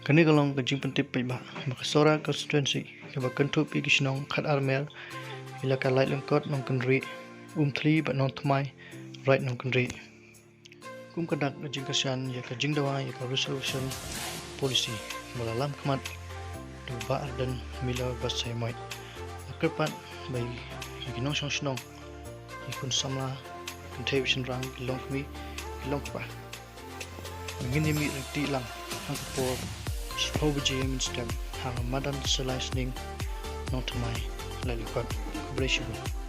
Kani kalong kajing pentip paitbah maka Sohra constitwency kaba kentu pi kisnong khat armel ila ka light lengkot nong kendri thli ba non thmai right nong kendri kum kadak kajing kasian ya kajing dawa ya ka resolution policy malalam kmat du ba ardan mila basai mai akerpat bai kinong snong ikun samla contribution rang long kmi long pa ngini mi ti lang hang po Sohra Minskam hang madan selaisning not my lalu kat beresiko.